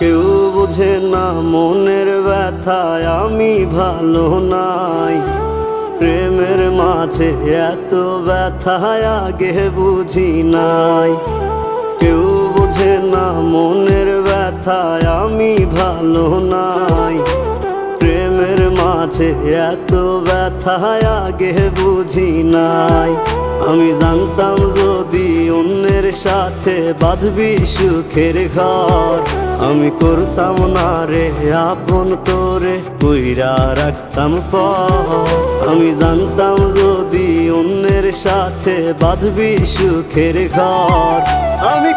কেউ বোঝে না মনের ব্যথায় আমি ভালো নাই। প্রেমের মাঝে এত ব্যথায় আগে বুঝি নাই। কেউ বোঝে না মনের ব্যথায় আমি ভালো নাই। প্রেমের মাঝে এত ব্যথায় আগে বুঝি নাই। আমি জানতাম যদি অন্যের সাথে বাঁধবি সুখের ঘর, আমি করতাম না রে আপন তোরে কইরা রাখতাম পর। আমি জানতাম যদি অন্যের সাথে বাঁধবি সুখের ঘর, আমি